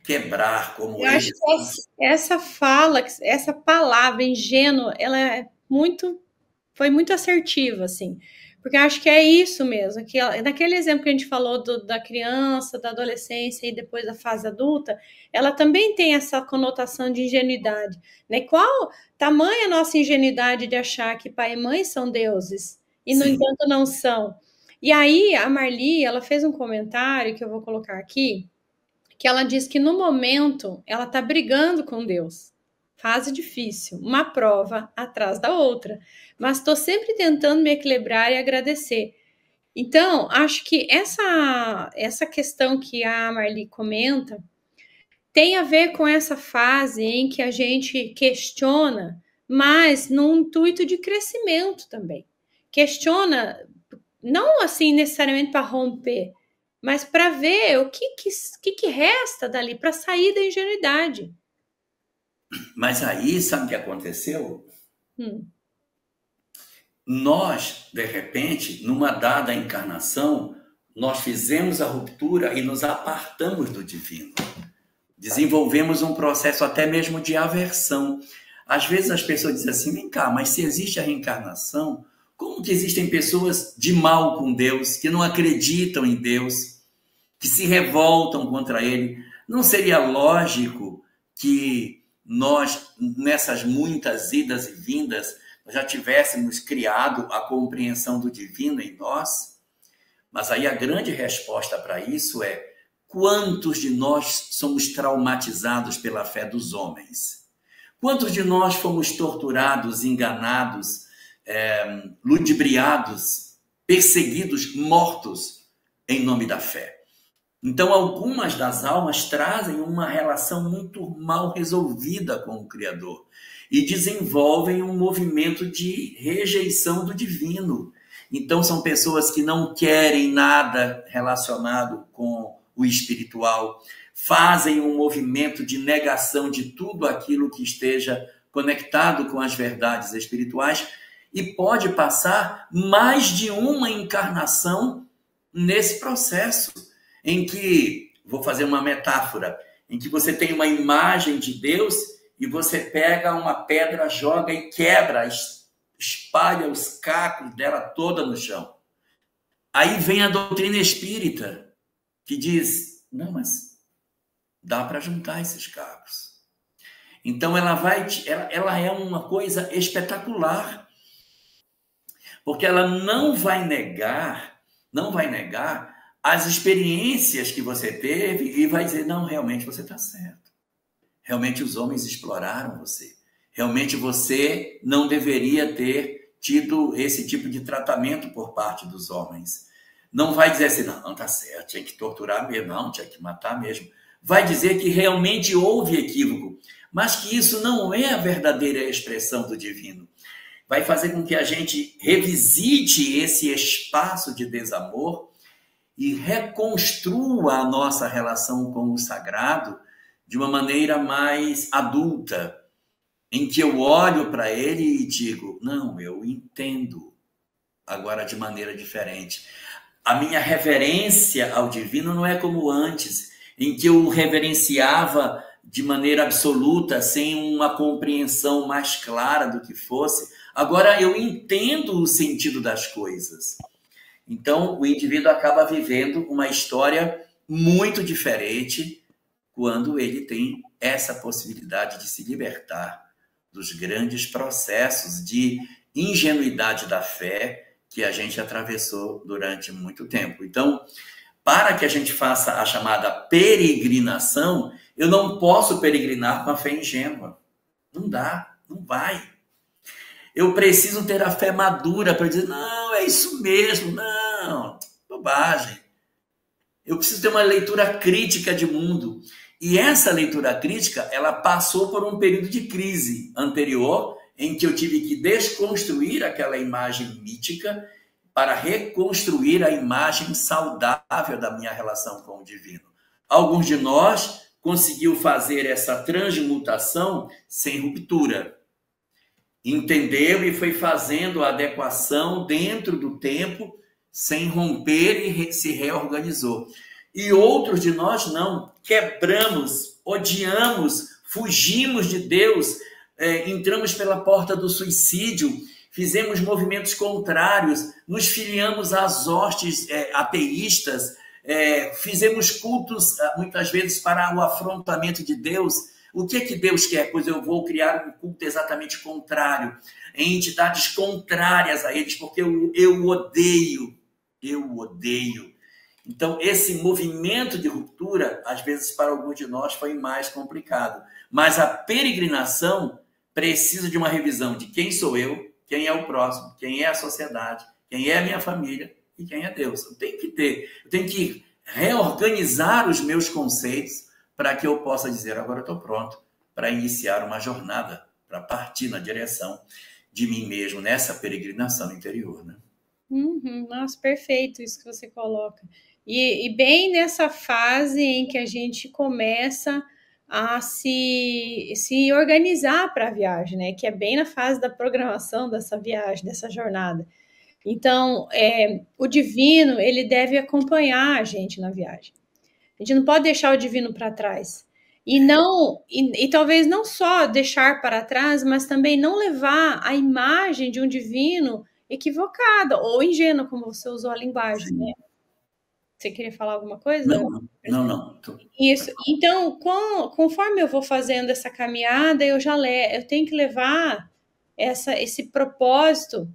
quebrar como eu acho que essa fala, essa palavra ingênuo, foi muito assertiva, assim. Porque eu acho que é isso mesmo, que naquele exemplo que a gente falou da criança, da adolescência e depois da fase adulta, ela também tem essa conotação de ingenuidade, né? Qual tamanha a nossa ingenuidade de achar que pai e mãe são deuses e, no entanto, não são. E aí, a Marli, ela fez um comentário que eu vou colocar aqui, que ela diz que no momento ela está brigando com Deus. Fase difícil, uma prova atrás da outra. Mas estou sempre tentando me equilibrar e agradecer. Então, acho que essa questão que a Marli comenta tem a ver com essa fase em que a gente questiona, mas num intuito de crescimento também. Questiona, não assim necessariamente para romper, mas para ver o que resta dali para sair da ingenuidade. Mas aí, sabe o que aconteceu? Nós, de repente, numa dada encarnação, nós fizemos a ruptura e nos apartamos do divino. Desenvolvemos um processo até mesmo de aversão. Às vezes as pessoas dizem assim, vem cá, mas se existe a reencarnação, como que existem pessoas de mal com Deus, que não acreditam em Deus, que se revoltam contra Ele? Não seria lógico que nós, nessas muitas idas e vindas, já tivéssemos criado a compreensão do divino em nós? Mas aí a grande resposta para isso é: quantos de nós somos traumatizados pela fé dos homens? Quantos de nós fomos torturados, enganados, ludibriados, perseguidos, mortos em nome da fé? Então, algumas das almas trazem uma relação muito mal resolvida com o Criador e desenvolvem um movimento de rejeição do divino. Então, são pessoas que não querem nada relacionado com o espiritual, fazem um movimento de negação de tudo aquilo que esteja conectado com as verdades espirituais e pode passar mais de uma encarnação nesse processo, em que, vou fazer uma metáfora, em que você tem uma imagem de Deus e você pega uma pedra, joga e quebra, espalha os cacos dela toda no chão. Aí vem a doutrina espírita, que diz, não, mas dá para juntar esses cacos. Então ela é uma coisa espetacular, porque ela não vai negar as experiências que você teve e vai dizer, não, realmente você está certo. Realmente os homens exploraram você. Realmente você não deveria ter tido esse tipo de tratamento por parte dos homens. Não vai dizer assim, não, está certo, tinha que torturar mesmo, não, tinha que matar mesmo. Vai dizer que realmente houve equívoco, mas que isso não é a verdadeira expressão do divino. Vai fazer com que a gente revisite esse espaço de desamor e reconstrua a nossa relação com o sagrado de uma maneira mais adulta, em que eu olho para ele e digo, não, eu entendo, agora de maneira diferente. A minha reverência ao divino não é como antes, em que eu o reverenciava de maneira absoluta, sem uma compreensão mais clara do que fosse. Agora eu entendo o sentido das coisas. Então, o indivíduo acaba vivendo uma história muito diferente quando ele tem essa possibilidade de se libertar dos grandes processos de ingenuidade da fé que a gente atravessou durante muito tempo. Então, para que a gente faça a chamada peregrinação, eu não posso peregrinar com a fé ingênua. Não dá, não vai. Eu preciso ter a fé madura para dizer, não, é isso mesmo, não, bobagem. Eu preciso ter uma leitura crítica de mundo. E essa leitura crítica, ela passou por um período de crise anterior, em que eu tive que desconstruir aquela imagem mítica para reconstruir a imagem saudável da minha relação com o divino. Alguns de nós conseguiu fazer essa transmutação sem ruptura. Entendeu e foi fazendo a adequação dentro do tempo, sem romper e se reorganizou. E outros de nós não. Quebramos, odiamos, fugimos de Deus, entramos pela porta do suicídio, fizemos movimentos contrários, nos filiamos às hostes ateístas, fizemos cultos, muitas vezes, para o afrontamento de Deus. O que é que Deus quer? Pois eu vou criar um culto exatamente contrário, em entidades contrárias a eles, porque eu odeio. Então, esse movimento de ruptura, às vezes, para alguns de nós, foi mais complicado. Mas a peregrinação precisa de uma revisão de quem sou eu, quem é o próximo, quem é a sociedade, quem é a minha família e quem é Deus. Eu tenho que reorganizar os meus conceitos para que eu possa dizer, agora eu estou pronto para iniciar uma jornada, para partir na direção de mim mesmo, nessa peregrinação interior, né? Nossa, perfeito isso que você coloca. E bem nessa fase em que a gente começa a se organizar para a viagem, né? Que é bem na fase da programação dessa viagem, dessa jornada. Então, o divino, ele deve acompanhar a gente na viagem. A gente não pode deixar o divino para trás. E talvez não só deixar para trás, mas também não levar a imagem de um divino equivocada ou ingênua, como você usou a linguagem, né? Você queria falar alguma coisa? Não. Isso. Então, conforme eu vou fazendo essa caminhada, eu tenho que levar esse propósito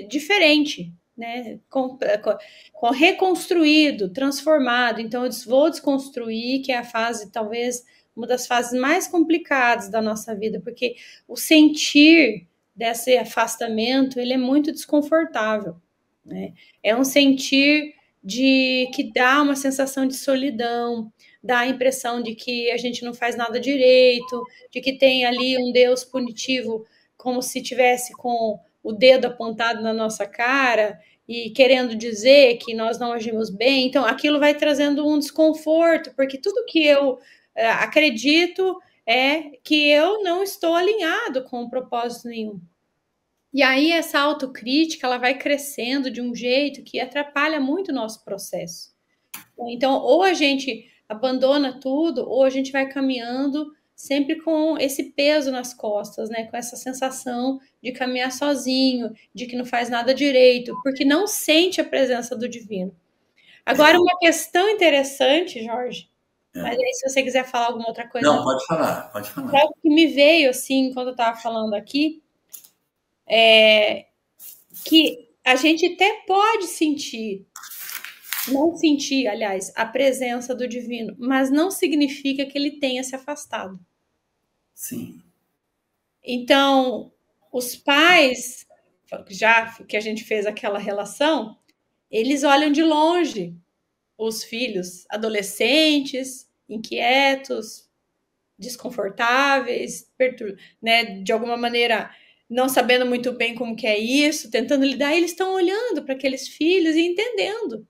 diferente, né? Com reconstruído, transformado. Então, eu vou desconstruir, que é a fase, talvez, uma das fases mais complicadas da nossa vida, porque o sentir desse afastamento, ele é muito desconfortável, né? É um sentir que dá uma sensação de solidão, dá a impressão de que a gente não faz nada direito, de que tem ali um Deus punitivo, como se tivesse com o dedo apontado na nossa cara e querendo dizer que nós não agimos bem. Então, aquilo vai trazendo um desconforto, porque tudo que eu acredito é que eu não estou alinhado com propósito nenhum. E aí essa autocrítica, ela vai crescendo de um jeito que atrapalha muito o nosso processo. Então, ou a gente abandona tudo, ou a gente vai caminhando sempre com esse peso nas costas, né? Com essa sensação de caminhar sozinho, de que não faz nada direito, porque não sente a presença do divino. Agora, uma questão interessante, Jorge, mas aí se você quiser falar alguma outra coisa... Não, pode falar. Algo que me veio, assim, quando eu estava falando aqui, que a gente até pode não sentir, aliás, a presença do divino, mas não significa que ele tenha se afastado. Sim. Então, os pais, já que a gente fez aquela relação, eles olham de longe os filhos adolescentes, inquietos, desconfortáveis, né, de alguma maneira não sabendo muito bem como que é isso, tentando lidar, eles estão olhando para aqueles filhos e entendendo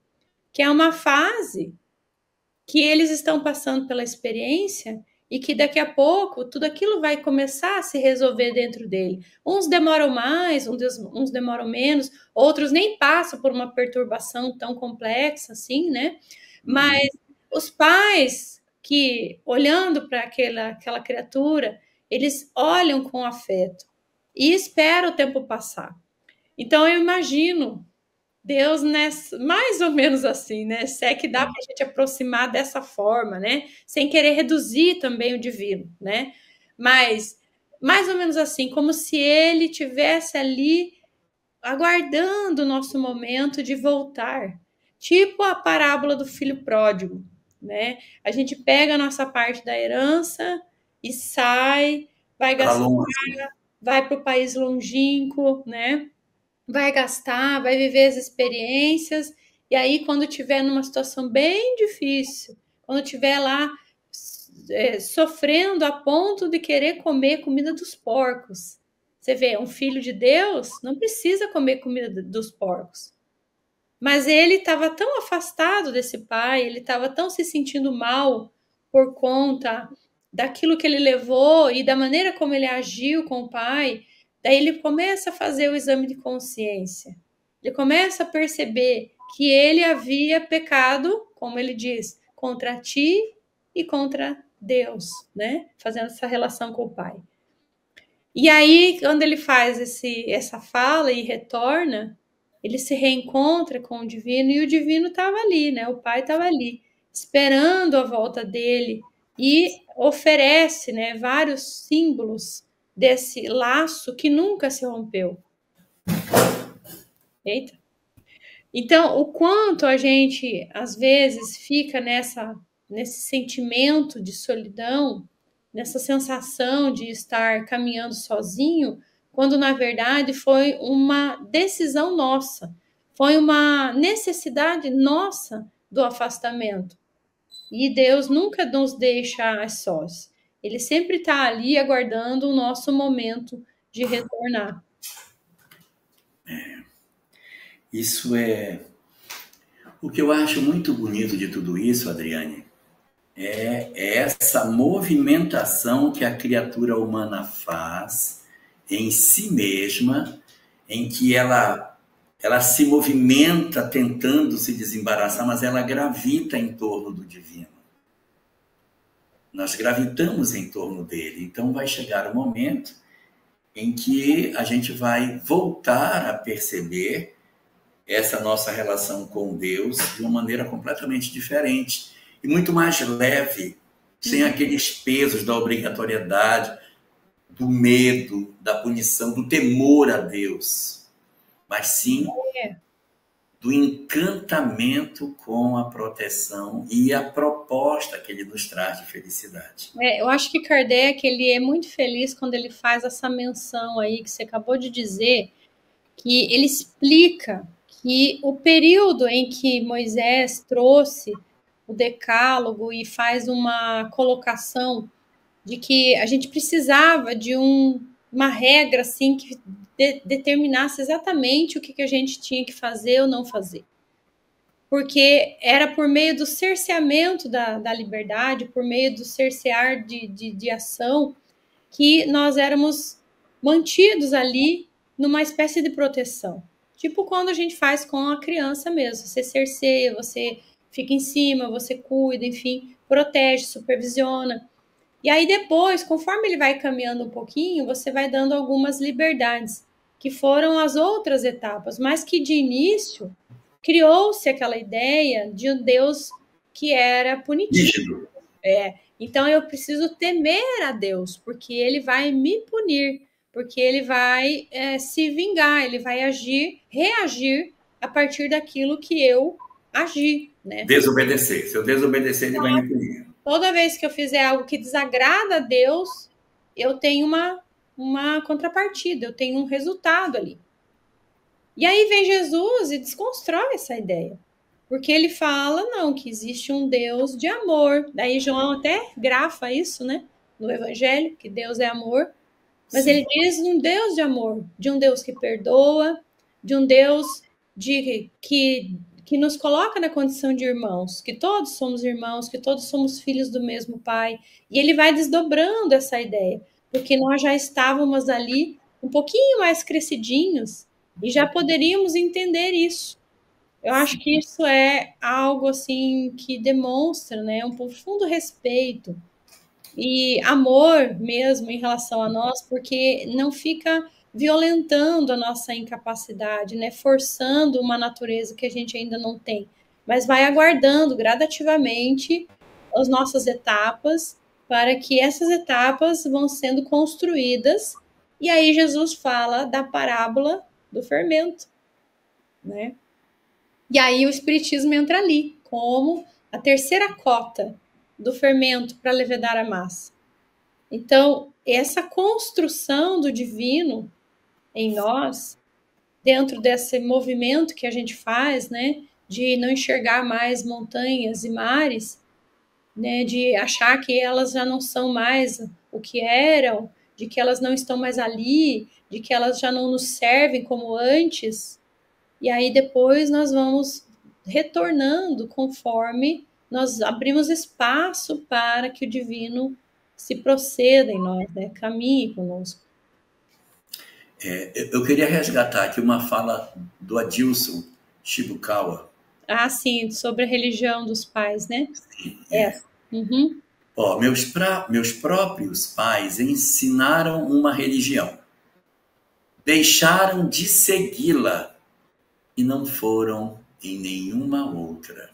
que é uma fase que eles estão passando pela experiência e que daqui a pouco tudo aquilo vai começar a se resolver dentro dele. Uns demoram mais, uns demoram menos, outros nem passam por uma perturbação tão complexa assim, né? Mas os pais que, olhando para aquela criatura, eles olham com afeto e esperam o tempo passar. Então, eu imagino Deus, né, mais ou menos assim, né? Se é que dá para a gente aproximar dessa forma, né? Sem querer reduzir também o divino, né? Mas mais ou menos assim, como se ele tivesse ali aguardando o nosso momento de voltar. Tipo a parábola do filho pródigo, né? A gente pega a nossa parte da herança e sai, vai gastar, vai para o país longínquo, né? Vai gastar, vai viver as experiências, e aí quando tiver numa situação bem difícil, quando tiver lá sofrendo a ponto de querer comer comida dos porcos, Você vê, um filho de Deus não precisa comer comida dos porcos. Mas ele estava tão afastado desse pai, ele estava tão se sentindo mal por conta daquilo que ele levou e da maneira como ele agiu com o pai. Daí ele começa a fazer o exame de consciência. Ele começa a perceber que ele havia pecado, como ele diz, contra ti e contra Deus, né? Fazendo essa relação com o pai. E aí, quando ele faz essa fala e retorna, ele se reencontra com o divino e o divino estava ali, né? O pai estava ali, esperando a volta dele e oferece, né, vários símbolos desse laço que nunca se rompeu. Eita. Então, o quanto a gente às vezes fica nesse sentimento de solidão, nessa sensação de estar caminhando sozinho, quando na verdade foi uma decisão nossa, foi uma necessidade nossa do afastamento. E Deus nunca nos deixa a sós. Ele sempre está ali aguardando o nosso momento de retornar. Isso é o que eu acho muito bonito de tudo isso, Adriane, é essa movimentação que a criatura humana faz em si mesma, em que ela se movimenta tentando se desembaraçar, mas ela gravita em torno do divino. Nós gravitamos em torno dele. Então vai chegar o momento em que a gente vai voltar a perceber essa nossa relação com Deus de uma maneira completamente diferente e muito mais leve, sem aqueles pesos da obrigatoriedade, do medo, da punição, do temor a Deus, mas sim do encantamento com a proteção e a proposta que ele nos traz de felicidade. Eu acho que Kardec ele é muito feliz quando ele faz essa menção aí que você acabou de dizer, que ele explica que o período em que Moisés trouxe o decálogo e faz uma colocação de que a gente precisava de uma regra assim que determinasse exatamente o que a gente tinha que fazer ou não fazer. Porque era por meio do cerceamento da liberdade, por meio do cercear de ação, que nós éramos mantidos ali numa espécie de proteção. Tipo quando a gente faz com a criança mesmo. Você cerceia, você fica em cima, você cuida, enfim, protege, supervisiona. E aí depois, conforme ele vai caminhando um pouquinho, você vai dando algumas liberdades, que foram as outras etapas, mas que de início criou-se aquela ideia de um Deus que era punitivo. Então eu preciso temer a Deus, porque ele vai me punir, porque ele vai se vingar, ele vai reagir a partir daquilo que eu agi, né? Desobedecer. Se eu desobedecer, ele vai me punir. Toda vez que eu fizer algo que desagrada a Deus, eu tenho uma contrapartida, eu tenho um resultado ali. E aí vem Jesus e desconstrói essa ideia. Porque ele fala, não, que existe um Deus de amor. Daí João até grafa isso, né? No Evangelho, que Deus é amor. Mas ele diz um Deus de amor, de um Deus que perdoa, de um Deus que nos coloca na condição de irmãos, que todos somos irmãos, que todos somos filhos do mesmo Pai. E ele vai desdobrando essa ideia, porque nós já estávamos ali um pouquinho mais crescidinhos e já poderíamos entender isso. Eu acho que isso é algo assim que demonstra, né, um profundo respeito e amor mesmo em relação a nós, porque não fica violentando a nossa incapacidade, né, forçando uma natureza que a gente ainda não tem, mas vai aguardando gradativamente as nossas etapas para que essas etapas vão sendo construídas. E aí Jesus fala da parábola do fermento, né? E aí o espiritismo entra ali, como a terceira cota do fermento para levedar a massa. Então, essa construção do divino em nós, dentro desse movimento que a gente faz, né, de não enxergar mais montanhas e mares, né, de achar que elas já não são mais o que eram, de que elas não estão mais ali, de que elas já não nos servem como antes, e aí depois nós vamos retornando conforme nós abrimos espaço para que o divino se proceda em nós, né? Caminhe conosco. Eu queria resgatar aqui uma fala do Adilson Shibukawa. Ah, sim, sobre a religião dos pais, né? Sim, Uhum. Meus próprios pais ensinaram uma religião, deixaram de segui-la e não foram em nenhuma outra.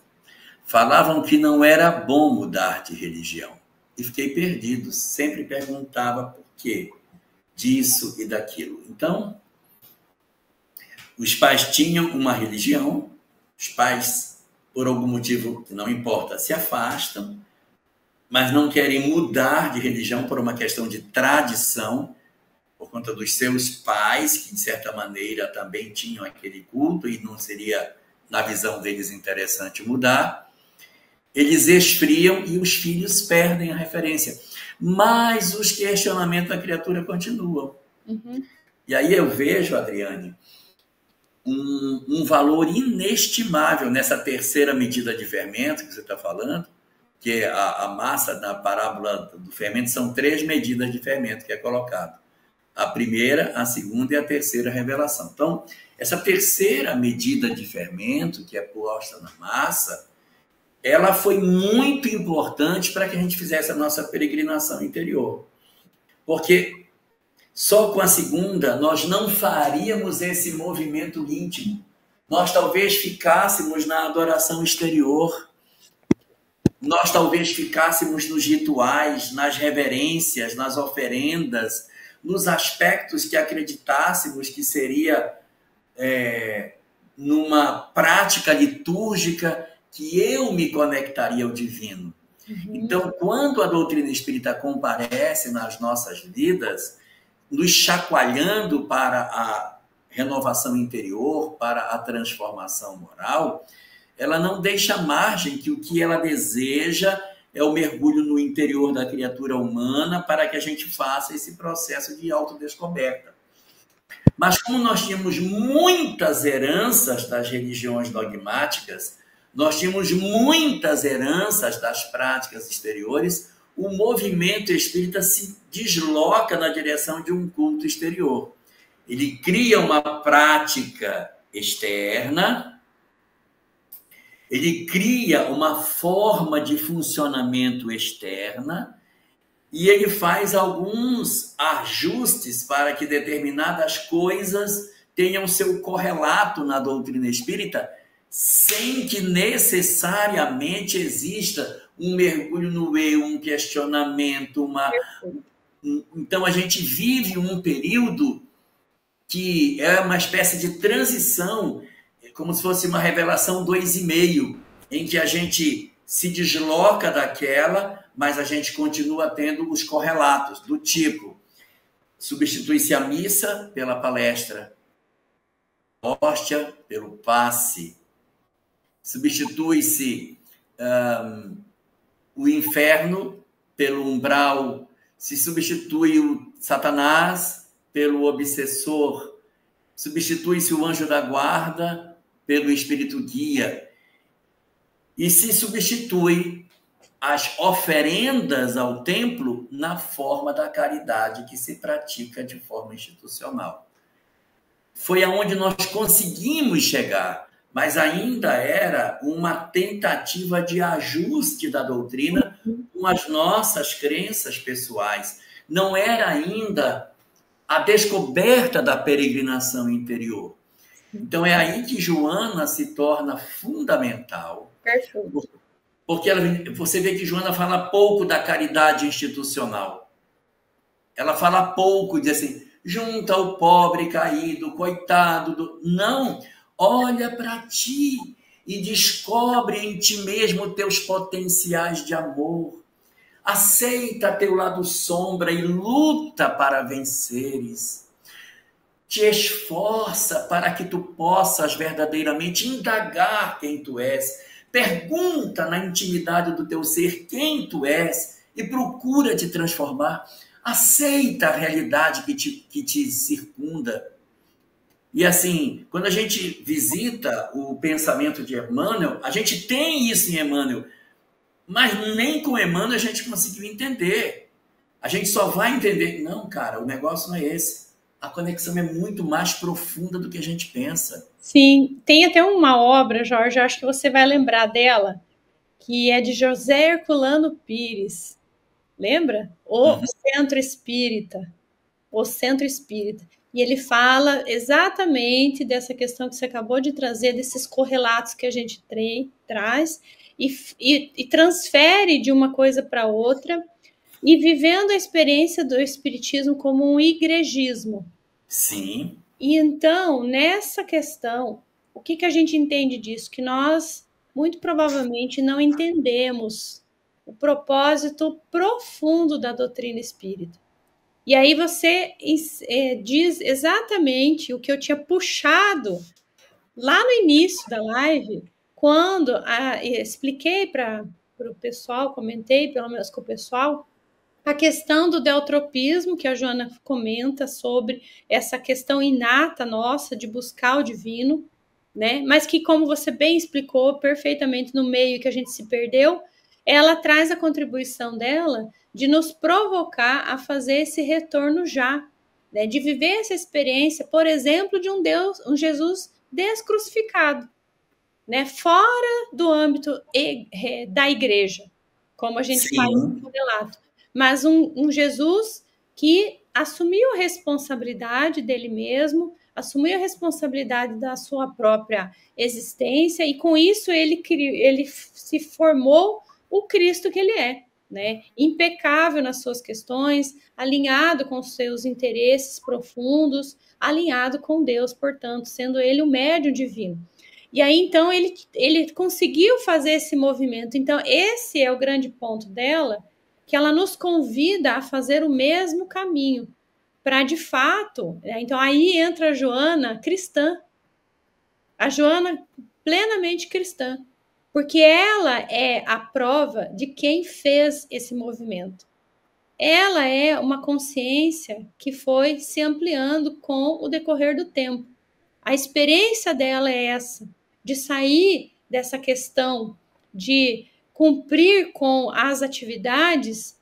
Falavam que não era bom mudar de religião. E fiquei perdido, sempre perguntava por quê disso e daquilo. Então, os pais tinham uma religião, os pais, por algum motivo que não importa, se afastam, mas não querem mudar de religião por uma questão de tradição, por conta dos seus pais, que de certa maneira também tinham aquele culto e não seria, na visão deles, interessante mudar. Eles esfriam e os filhos perdem a referência. Mas os questionamentos da criatura continuam. Uhum. E aí eu vejo, Adriane, um valor inestimável nessa terceira medida de fermento que você está falando, que é a massa da parábola do fermento, são 3 medidas de fermento que é colocado. A primeira, a segunda e a terceira revelação. Então, essa terceira medida de fermento que é posta na massa, ela foi muito importante para que a gente fizesse a nossa peregrinação interior. Porque só com a segunda nós não faríamos esse movimento íntimo. Nós talvez ficássemos na adoração exterior. Nós talvez ficássemos nos rituais, nas reverências, nas oferendas, nos aspectos que acreditássemos que seria numa prática litúrgica que eu me conectaria ao divino. Uhum. Então, quando a doutrina espírita comparece nas nossas vidas, nos chacoalhando para a renovação interior, para a transformação moral, ela não deixa margem que o que ela deseja é o mergulho no interior da criatura humana para que a gente faça esse processo de autodescoberta. Mas como nós tínhamos muitas heranças das religiões dogmáticas, nós tínhamos muitas heranças das práticas exteriores, o movimento espírita se desloca na direção de um culto exterior. Ele cria uma prática externa, ele cria uma forma de funcionamento externa e ele faz alguns ajustes para que determinadas coisas tenham seu correlato na doutrina espírita, sem que necessariamente exista um mergulho no eu, um questionamento, Então, a gente vive um período que é uma espécie de transição, como se fosse uma revelação 2,5, em que a gente se desloca daquela, mas a gente continua tendo os correlatos, do tipo, substitui-se a missa pela palestra, a hóstia pelo passe, substitui-se o inferno pelo umbral, se substitui o Satanás pelo obsessor, substitui-se o anjo da guarda pelo espírito guia, e se substitui as oferendas ao templo na forma da caridade que se pratica de forma institucional. Foi aonde nós conseguimos chegar, mas ainda era uma tentativa de ajuste da doutrina com as nossas crenças pessoais. Não era ainda a descoberta da peregrinação interior. Então, é aí que Joana se torna fundamental. Perfeito. Porque você vê que Joana fala pouco da caridade institucional. Ela fala pouco de assim, junta o pobre caído, coitado. Não, olha para ti e descobre em ti mesmo teus potenciais de amor. Aceita teu lado sombra e luta para venceres. Te esforça para que tu possas verdadeiramente indagar quem tu és. Pergunta na intimidade do teu ser quem tu és e procura te transformar. aceita a realidade que te circunda. E assim, quando a gente visita o pensamento de Emmanuel, a gente tem isso em Emmanuel, mas nem com Emmanuel a gente conseguiu entender. A gente só vai entender. Não, cara, o negócio não é esse. A conexão é muito mais profunda do que a gente pensa. Sim, tem até uma obra, Jorge, acho que você vai lembrar dela, que é de José Herculano Pires. Lembra? O Centro Espírita. O Centro Espírita. E ele fala exatamente dessa questão que você acabou de trazer, desses correlatos que a gente traz e transfere de uma coisa para outra, e vivendo a experiência do Espiritismo como um igrejismo. Sim. E então, nessa questão, o que a gente entende disso? Que nós, muito provavelmente, não entendemos o propósito profundo da doutrina espírita. E aí você diz exatamente o que eu tinha puxado lá no início da live, quando expliquei para o pessoal, comentei pelo menos com o pessoal, a questão do deutropismo, que a Joana comenta sobre essa questão inata nossa de buscar o divino, né? Mas que, como você bem explicou perfeitamente no meio que a gente se perdeu, ela traz a contribuição dela de nos provocar a fazer esse retorno já, né? De viver essa experiência, por exemplo, de um Deus, um Jesus descrucificado, né? Fora do âmbito da igreja, como a gente faz no relato, mas um Jesus que assumiu a responsabilidade dele mesmo, assumiu a responsabilidade da sua própria existência, e com isso ele se formou o Cristo que ele é, né? Impecável nas suas questões, alinhado com os seus interesses profundos, alinhado com Deus, portanto, sendo ele o médium divino. E aí, então, ele conseguiu fazer esse movimento. Então, esse é o grande ponto dela, que ela nos convida a fazer o mesmo caminho, para de fato. Então, aí entra a Joana cristã, a Joana plenamente cristã, porque ela é a prova de quem fez esse movimento. Ela é uma consciência que foi se ampliando com o decorrer do tempo. A experiência dela é essa, de sair dessa questão de cumprir com as atividades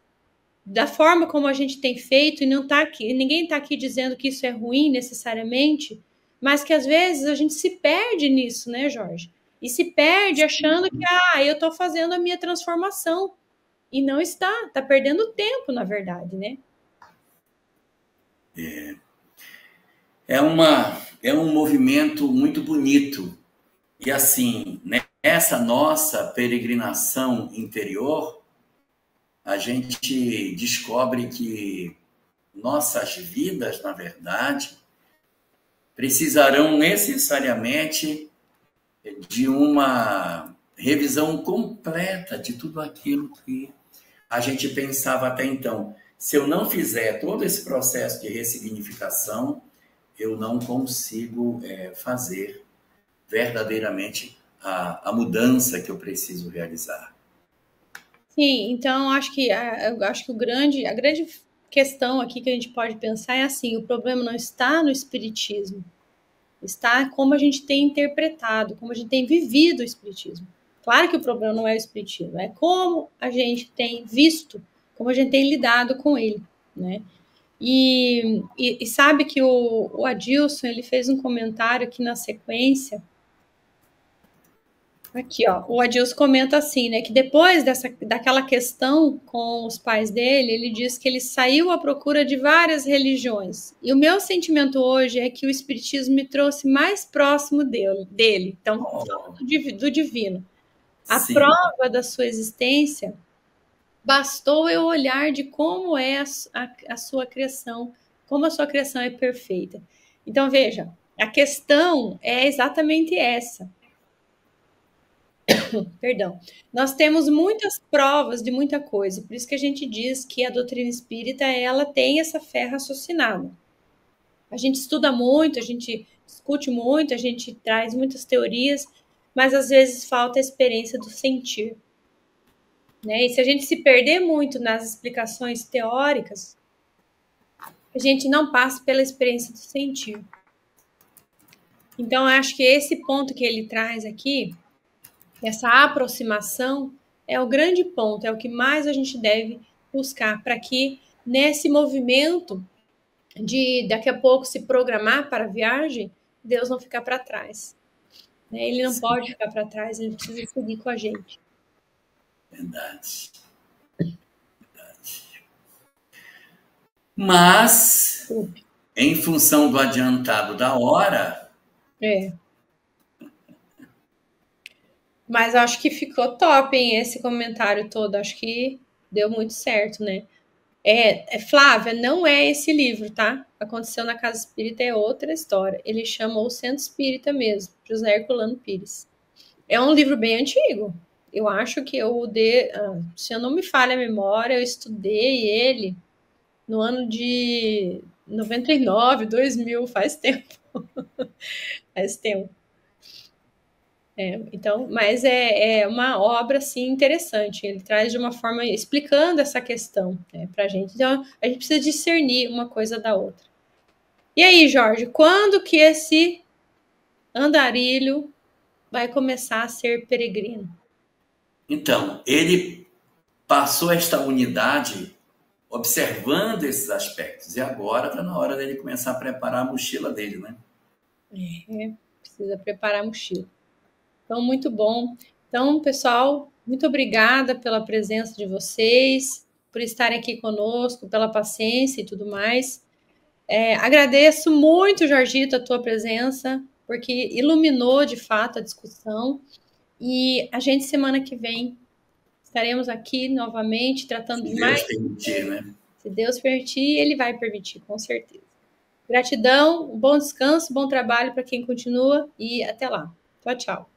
da forma como a gente tem feito, e não tá aqui, ninguém está aqui dizendo que isso é ruim necessariamente, mas que às vezes a gente se perde nisso, né, Jorge? E se perde achando que eu estou fazendo a minha transformação. E não está perdendo tempo, na verdade, né? É um movimento muito bonito. E assim, nessa nossa peregrinação interior, a gente descobre que nossas vidas, na verdade, precisarão necessariamente de uma revisão completa de tudo aquilo que a gente pensava até então. Se eu não fizer todo esse processo de ressignificação, eu não consigo fazer verdadeiramente a mudança que eu preciso realizar. Sim, então eu acho que a grande questão aqui que a gente pode pensar é assim: o problema não está no espiritismo, está como a gente tem interpretado, como a gente tem vivido o espiritismo. Claro que o problema não é o espiritismo, é como a gente tem visto, como a gente tem lidado com ele, né? E sabe que o Adilson, ele fez um comentário aqui na sequência. Aqui, ó, o Adilson comenta assim, né, que depois daquela questão com os pais dele, ele diz que ele saiu à procura de várias religiões. E o meu sentimento hoje é que o espiritismo me trouxe mais próximo dele. Então, do divino. A Sim. prova da sua existência, bastou eu olhar de como é a sua criação, como a sua criação é perfeita. Então, veja, a questão é exatamente essa. Perdão. Nós temos muitas provas de muita coisa, por isso que a gente diz que a doutrina espírita, ela tem essa fé raciocinada. A gente estuda muito, a gente discute muito, a gente traz muitas teorias, mas às vezes falta a experiência do sentir. Né? E se a gente se perder muito nas explicações teóricas, a gente não passa pela experiência de sentir. Então, eu acho que esse ponto que ele traz aqui, essa aproximação, é o grande ponto, é o que mais a gente deve buscar para que nesse movimento de daqui a pouco se programar para a viagem, Deus não ficar para trás. Ele não pode ficar para trás, ele precisa seguir com a gente. Verdade. Mas, em função do adiantado da hora... Mas acho que ficou top, hein, esse comentário todo. Acho que deu muito certo, né? Flávia, não é esse livro, tá? Aconteceu na Casa Espírita, é outra história. Ele chamou o Centro Espírita mesmo, José Herculano Pires. É um livro bem antigo. Eu acho que se eu não me falha a memória, eu estudei ele no ano de 99, 2000, faz tempo. Faz tempo. Então, mas é uma obra assim interessante. Ele traz de uma forma explicando essa questão para a gente. Então, a gente precisa discernir uma coisa da outra. E aí, Jorge, quando que esse andarilho vai começar a ser peregrino? Então, ele passou esta unidade observando esses aspectos. E agora está na hora dele começar a preparar a mochila dele, né? Precisa preparar a mochila. Então, muito bom. Então, pessoal, muito obrigada pela presença de vocês, por estarem aqui conosco, pela paciência e tudo mais. Agradeço muito, Jorgito, a tua presença, porque iluminou de fato a discussão. E a gente, semana que vem, estaremos aqui novamente tratando de mais. Se Deus permitir, né? Se Deus permitir, Ele vai permitir, com certeza. Gratidão, um bom descanso, bom trabalho para quem continua e até lá. Tchau, tchau.